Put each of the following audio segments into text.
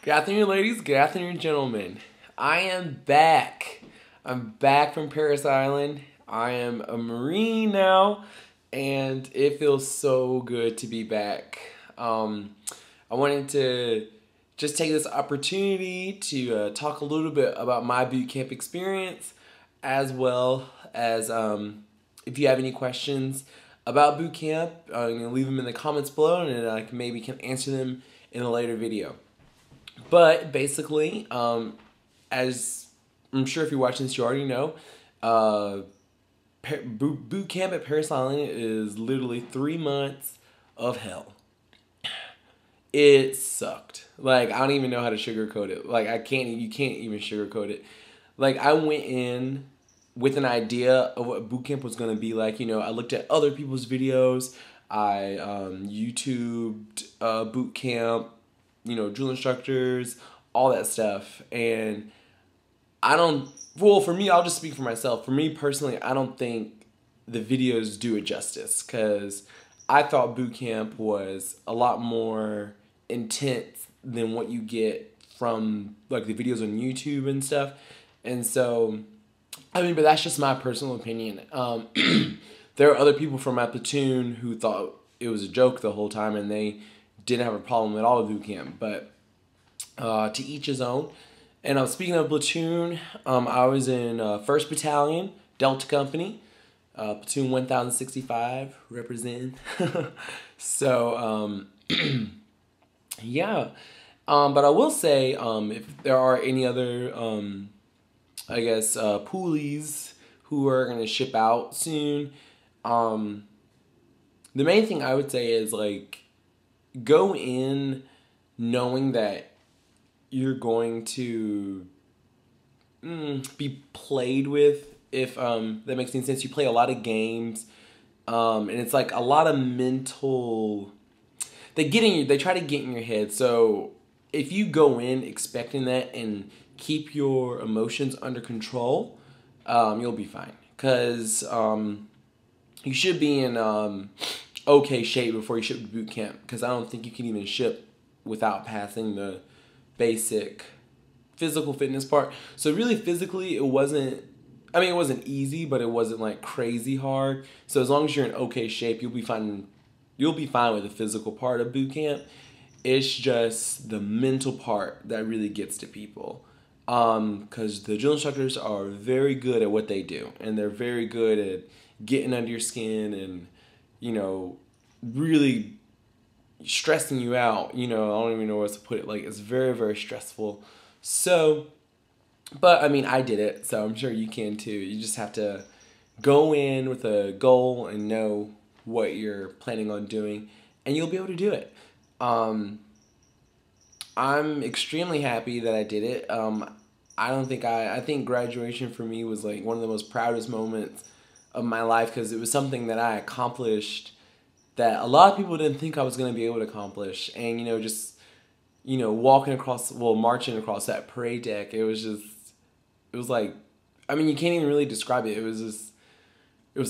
Good afternoon, ladies. Good afternoon, gentlemen. I am back. I'm back from Parris Island. I am a Marine now, and it feels so good to be back. I wanted to just take this opportunity to talk a little bit about my boot camp experience, as well as if you have any questions about boot camp, you can leave them in the comments below, and I maybe can answer them in a later video. But basically, as I'm sure if you're watching this, you already know, boot camp at Parris Island is literally 3 months of hell. It sucked. Like, I don't even know how to sugarcoat it. Like, you can't even sugarcoat it. Like, I went in with an idea of what boot camp was going to be like. You know, I looked at other people's videos. I YouTubed boot camp, you know, drill instructors, all that stuff. And for me, I'll just speak for myself. For me personally, I don't think the videos do it justice, because I thought boot camp was a lot more intense than what you get from like the videos on YouTube and stuff. And so, I mean, but that's just my personal opinion. There are other people from my platoon who thought it was a joke the whole time, and they didn't have a problem at all with boot camp. But to each his own. And speaking of platoon, I was in 1st Battalion, Delta Company, platoon 1065, representing. So, yeah. But I will say, if there are any other, I guess, poolies who are going to ship out soon, the main thing I would say is, like, go in knowing that you're going to be played with, if that makes any sense. You play a lot of games, and it's like a lot of mental... They try to get in your head. So if you go in expecting that and keep your emotions under control, you'll be fine. Because you should be in okay shape before you ship to boot camp. Because I don't think you can even ship without passing the basic physical fitness part. So really, physically, it wasn't easy, but it wasn't like crazy hard. So as long as you're in okay shape, you'll be fine. You'll be fine with the physical part of boot camp. It's just the mental part that really gets to people. Because the drill instructors are very good at what they do, and they're very good at getting under your skin and, you know, really stressing you out. You know, I don't even know where to put it. Like, it's very, very stressful. So, but I mean, I did it, so I'm sure you can too. You just have to go in with a goal and know what you're planning on doing, and you'll be able to do it. I'm extremely happy that I did it. I think graduation for me was like one of the most proudest moments of my life, because it was something that I accomplished that a lot of people didn't think I was going to be able to accomplish. And, you know, just, you know, marching across that parade deck, it was like, I mean, you can't even really describe it. It was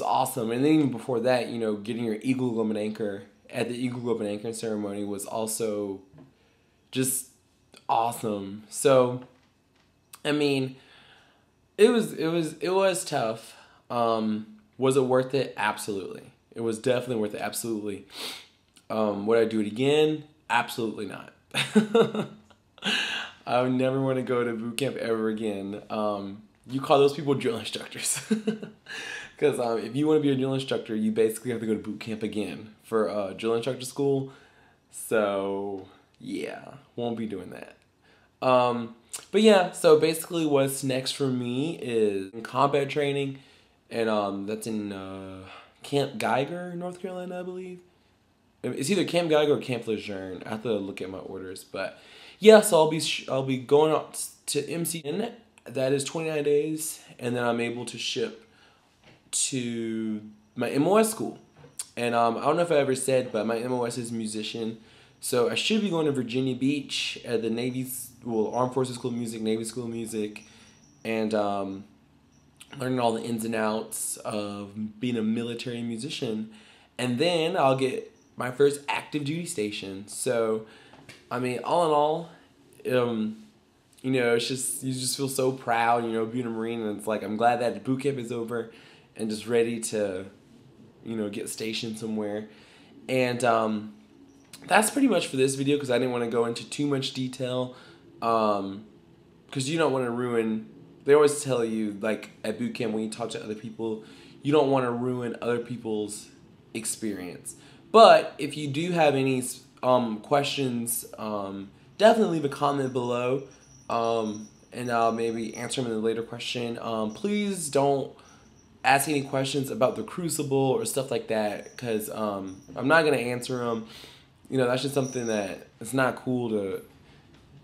awesome. And then even before that, you know, getting your Eagle Globe and Anchor at the Eagle Globe and Anchor ceremony was also just awesome. So, I mean, it was tough. Was it worth it? Absolutely. It was definitely worth it. Absolutely. Would I do it again? Absolutely not. I would never want to go to boot camp ever again. You call those people drill instructors. Because if you want to be a drill instructor, you basically have to go to boot camp again for drill instructor school. So, yeah, won't be doing that. But yeah, so basically what's next for me is combat training. And that's in Camp Geiger, North Carolina, I believe. It's either Camp Geiger or Camp Lejeune. I have to look at my orders. But yeah, so I'll be going up to MCN. That is 29 days. And then I'm able to ship to my MOS school. And I don't know if I ever said, but my MOS is musician. So I should be going to Virginia Beach at the Armed Forces School of Music, Navy School of Music. And learning all the ins and outs of being a military musician. And then I'll get my first active duty station. So, I mean, all in all, you know, it's just, you just feel so proud, you know, being a Marine. And it's like, I'm glad that the boot camp is over and just ready to, you know, get stationed somewhere. And that's pretty much for this video, because I didn't want to go into too much detail, because you don't want to ruin, they always tell you, like, at boot camp when you talk to other people, you don't want to ruin other people's experience. But if you do have any questions, definitely leave a comment below, and I'll maybe answer them in a later question. Please don't ask any questions about the Crucible or stuff like that, because I'm not going to answer them. You know, that's just something that it's not cool to,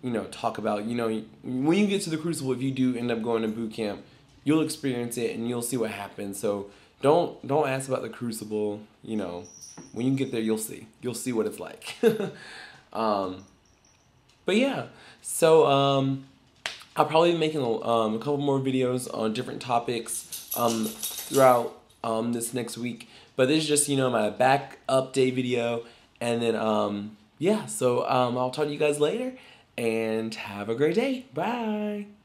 you know, talk about. You know, when you get to the Crucible, if you do end up going to boot camp, you'll experience it and you'll see what happens. So don't ask about the Crucible. You know, when you get there, you'll see what it's like. But yeah, so I'll probably be making a couple more videos on different topics throughout this next week. But this is just, you know, my back update video. And then, yeah, so I'll talk to you guys later, and have a great day. Bye.